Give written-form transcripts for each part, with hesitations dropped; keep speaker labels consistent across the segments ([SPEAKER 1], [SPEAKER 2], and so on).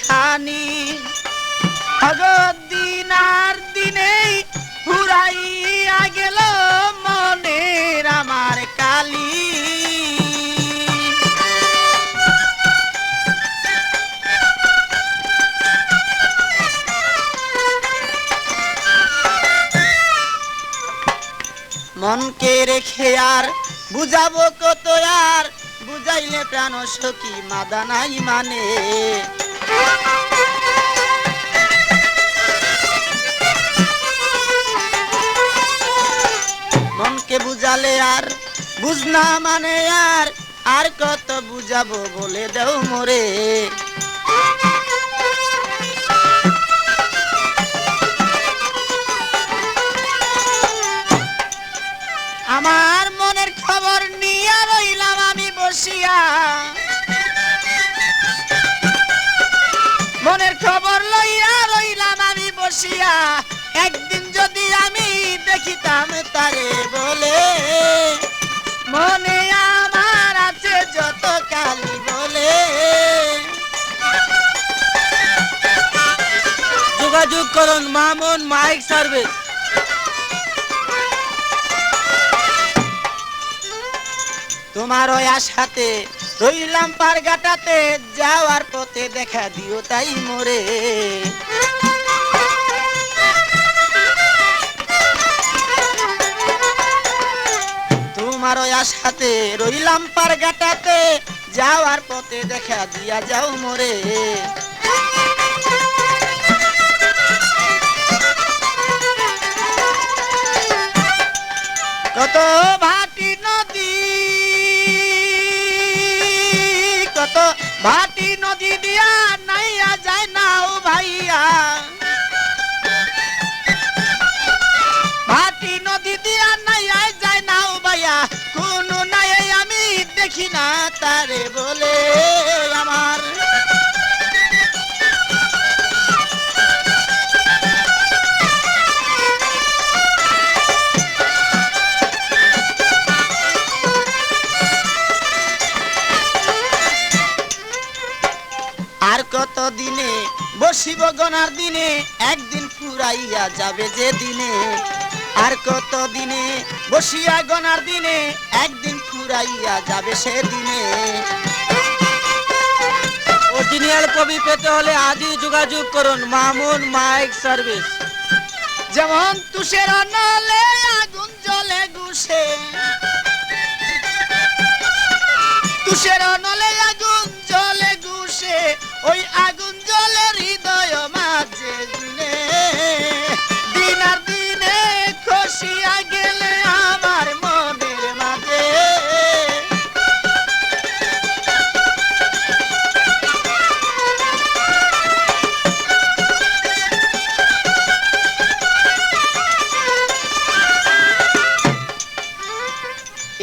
[SPEAKER 1] খানি দিন আর দিনেই ফুরাইয়া গেল মনের আমার কালি। মনকে রেখে আর বুঝাবো কত আর বুঝাইলে প্রাণ সখী মাদা নাই মানে। মনকে বুঝালে আর বুঝনা মানে আর কত বুঝাবো বলে দাও মোরে। আমার মনের খবর নিয়ে রইলাম আমি বসিয়া, মনের খবর লইয়া রইলাম আমি বসিয়া। একদিন যদি আমি দেখিতাম তারে বলে মনে আমার আছে যত কালি বলে।
[SPEAKER 2] যোগাযোগ করুন মামুন মাইক সার্ভিস।
[SPEAKER 1] তোমার ওই আশাতে রইলাম পারগাটাতে, যাওয়ার পথে দেখা দিও তাই মোরে। তোমার ওই আশাতে রইলাম পারগাটাতে, যাওয়ার পথে দেখা দিয়া যাও মোরে। কত ভাটি নদী, কত ভাটি নদী দিয়া নাইয়া যায় নাও ভাইয়া, ভাটি নদী দিয়া নাইয়া যায় নাও ভাইয়া। কোন নাই আমি দেখি না তারে বলে আমার। আর কত দিনে বসিব গনার দিনে, একদিন ফুরাইয়া যাবে যে দিনে। আর কত দিনে বসিয়া গনার দিনে, একদিন ফুরাইয়া যাবে সে দিনে।
[SPEAKER 2] অরিজিনাল কবি পেতে হলে আজই যোগাযোগ করুন মামুন মাইক সার্ভিস।
[SPEAKER 1] যেমন তুষের নলে আগুন জ্বলে গুছে, তুষের নলে আগুন জ্বলে গুছে, ওই আগুন জ্বলে হৃদয় মাঝে দিনে। দিন আর দিনে খসিয়া গেলে আমার মনের মাঝে।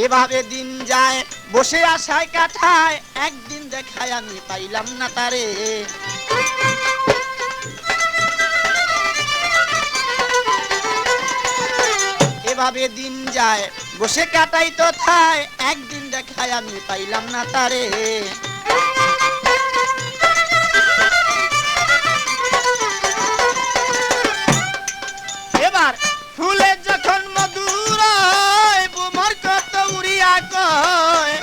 [SPEAKER 1] এভাবে দিন যায় বসে আশায় কাটায়, একদিন দেখায় আমি পাইলাম না তারে। এভাবে দিন যায় বসে কাটাই তো থায়, একদিন দেখায় আমি পাইলাম না তারে। এবার ফুলে যখন মধুর বুমর কত উড়িয়া কয়,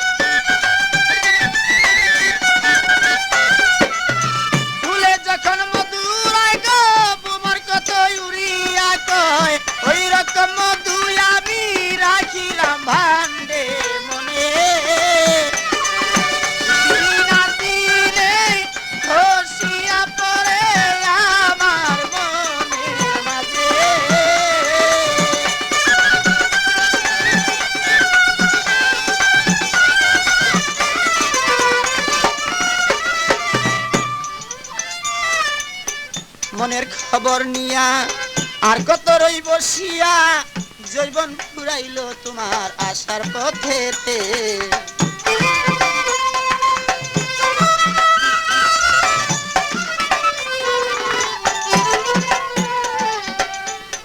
[SPEAKER 1] ফুলে যখন মধুর গো বুমর কত উড়িয়া কয়, ওই রকম মধু আমি রাখিলাম ভান্ডে মনে। দিন আর দিনে খসিয়া পড়ে আমার মনের মাঝে। মনের খবর নিয়া আর কত রই বসিয়া, জৈবন ফুরাইল তোমার আশার পথেতে।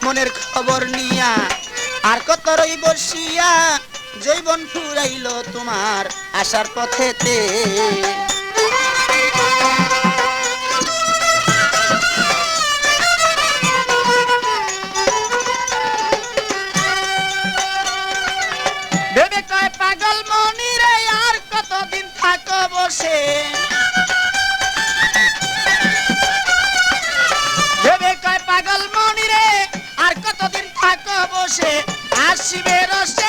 [SPEAKER 1] মনের খবর নিয়া আর কত রই বসিয়া, জৈবন ফুরাইল তোমার আশার পথেতে। বসে আসিবে রস